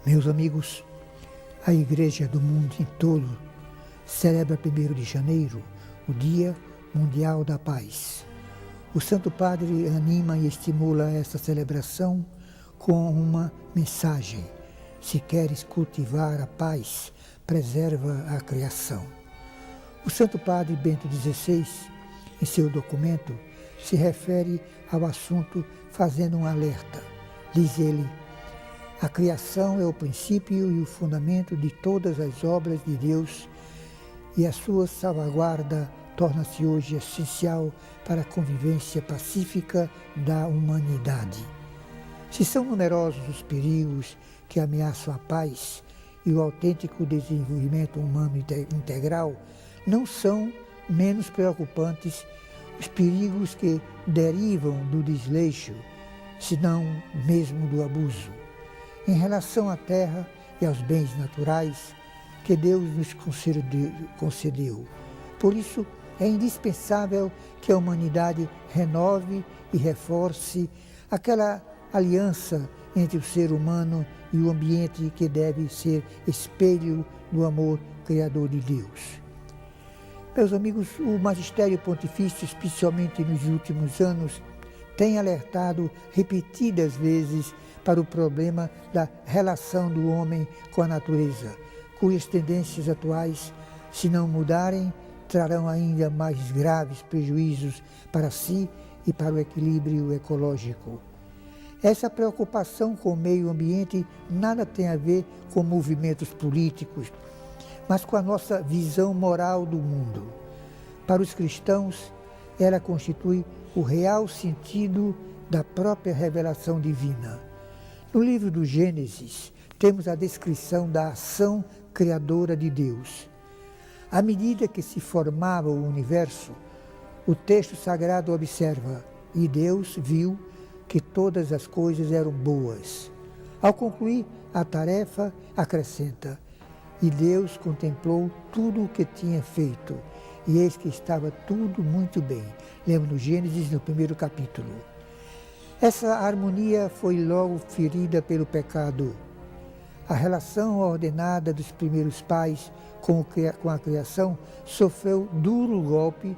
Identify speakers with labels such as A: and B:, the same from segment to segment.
A: Meus amigos, a Igreja do mundo em todo celebra 1º de janeiro, o Dia Mundial da Paz. O Santo Padre anima e estimula esta celebração com uma mensagem: se queres cultivar a paz, preserva a criação. O Santo Padre Bento XVI, em seu documento, se refere ao assunto fazendo um alerta. Diz ele: a criação é o princípio e o fundamento de todas as obras de Deus e a sua salvaguarda torna-se hoje essencial para a convivência pacífica da humanidade. Se são numerosos os perigos que ameaçam a paz e o autêntico desenvolvimento humano integral, não são menos preocupantes os perigos que derivam do desleixo, se não mesmo do abuso, em relação à terra e aos bens naturais que Deus nos concedeu. Por isso, é indispensável que a humanidade renove e reforce aquela aliança entre o ser humano e o ambiente que deve ser espelho do amor criador de Deus. Meus amigos, o Magistério Pontifício, especialmente nos últimos anos, tem alertado repetidas vezes para o problema da relação do homem com a natureza, cujas tendências atuais, se não mudarem, trarão ainda mais graves prejuízos para si e para o equilíbrio ecológico. Essa preocupação com o meio ambiente nada tem a ver com movimentos políticos, mas com a nossa visão moral do mundo. Para os cristãos, ela constitui o real sentido da própria revelação divina. No livro do Gênesis, temos a descrição da ação criadora de Deus. À medida que se formava o universo, o texto sagrado observa: e Deus viu que todas as coisas eram boas. Ao concluir a tarefa, acrescenta: e Deus contemplou tudo o que tinha feito, e eis que estava tudo muito bem. Lembra no Gênesis, no 1º capítulo. Essa harmonia foi logo ferida pelo pecado. A relação ordenada dos primeiros pais com a criação sofreu duro golpe,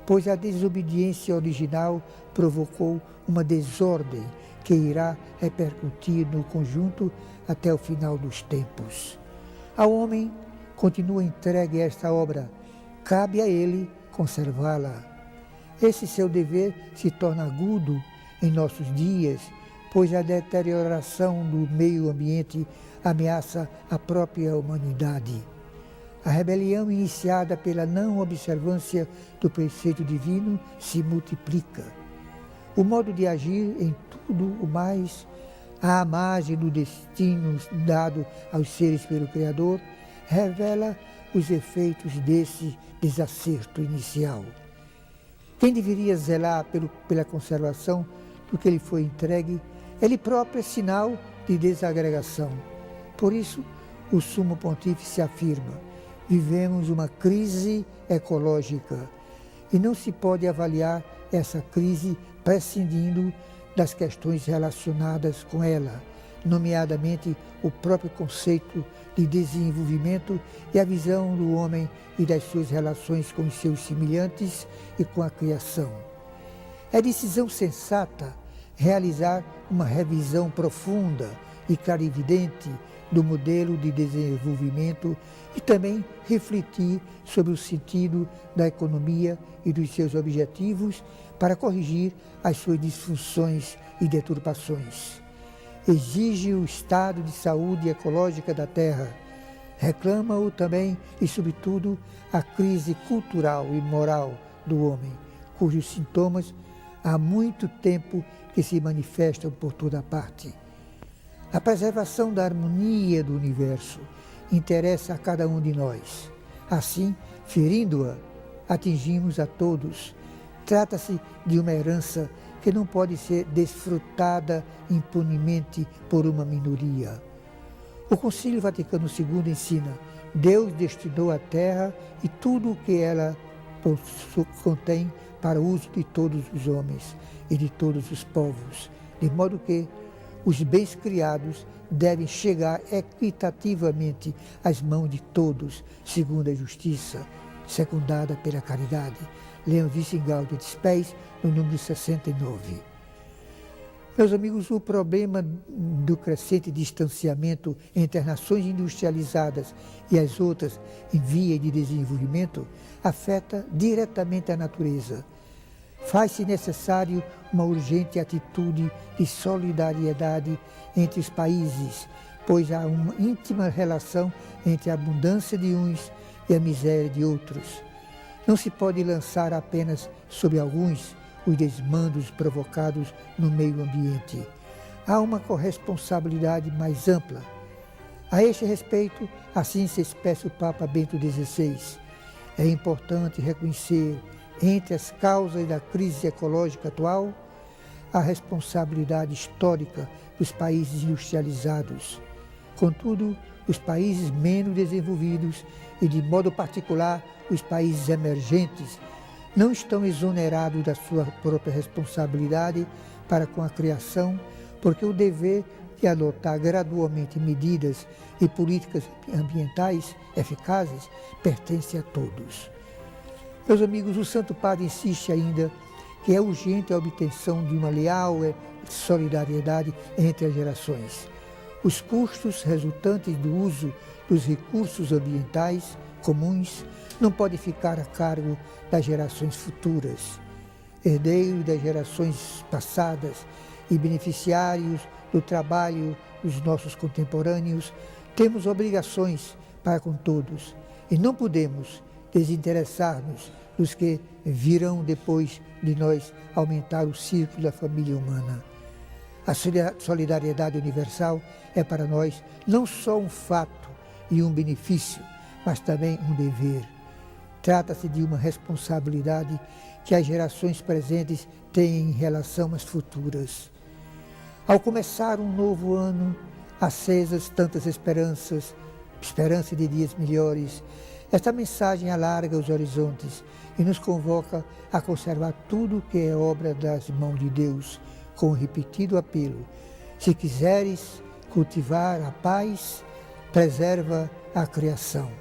A: pois a desobediência original provocou uma desordem que irá repercutir no conjunto até o final dos tempos. Ao homem continua entregue esta obra, cabe a ele conservá-la. Esse seu dever se torna agudo em nossos dias, pois a deterioração do meio ambiente ameaça a própria humanidade. A rebelião iniciada pela não observância do preceito divino se multiplica. O modo de agir em tudo o mais, à margem do destino dado aos seres pelo Criador, revela os efeitos desse desacerto inicial. Quem deveria zelar pela conservação do que lhe foi entregue, ele próprio é sinal de desagregação. Por isso, o Sumo Pontífice afirma: vivemos uma crise ecológica e não se pode avaliar essa crise prescindindo das questões relacionadas com ela, nomeadamente o próprio conceito de desenvolvimento e a visão do homem e das suas relações com os seus semelhantes e com a criação. É decisão sensata realizar uma revisão profunda e clarividente do modelo de desenvolvimento e também refletir sobre o sentido da economia e dos seus objetivos para corrigir as suas disfunções e deturpações. Exige o estado de saúde ecológica da Terra. Reclama-o também e, sobretudo, a crise cultural e moral do homem, cujos sintomas há muito tempo que se manifestam por toda parte. A preservação da harmonia do universo interessa a cada um de nós. Assim, ferindo-a, atingimos a todos. Trata-se de uma herança que não pode ser desfrutada impunemente por uma minoria. O Concílio Vaticano II ensina: Deus destinou a terra e tudo o que ela contém para o uso de todos os homens e de todos os povos, de modo que, Os bens criados devem chegar equitativamente às mãos de todos, segundo a justiça, secundada pela caridade. Leão Vice Gaudium et Spes, no número 69. Meus amigos, o problema do crescente distanciamento entre as nações industrializadas e as outras em via de desenvolvimento afeta diretamente a natureza. Faz-se necessário uma urgente atitude de solidariedade entre os países, pois há uma íntima relação entre a abundância de uns e a miséria de outros. Não se pode lançar apenas sobre alguns os desmandos provocados no meio ambiente. Há uma corresponsabilidade mais ampla. A este respeito, assim se expressa o Papa Bento XVI. É importante reconhecer, entre as causas da crise ecológica atual, a responsabilidade histórica dos países industrializados. Contudo, os países menos desenvolvidos e, de modo particular, os países emergentes, não estão exonerados da sua própria responsabilidade para com a criação, porque o dever de adotar gradualmente medidas e políticas ambientais eficazes pertence a todos. Meus amigos, o Santo Padre insiste ainda que é urgente a obtenção de uma leal solidariedade entre as gerações. Os custos resultantes do uso dos recursos ambientais comuns não podem ficar a cargo das gerações futuras. Herdeiros das gerações passadas e beneficiários do trabalho dos nossos contemporâneos, temos obrigações para com todos e não podemos desinteressar-nos dos que virão depois de nós aumentar o círculo da família humana. A solidariedade universal é para nós não só um fato e um benefício, mas também um dever. Trata-se de uma responsabilidade que as gerações presentes têm em relação às futuras. Ao começar um novo ano, acesas tantas esperança de dias melhores, esta mensagem alarga os horizontes e nos convoca a conservar tudo o que é obra das mãos de Deus, com o repetido apelo: se quiseres cultivar a paz, preserva a criação.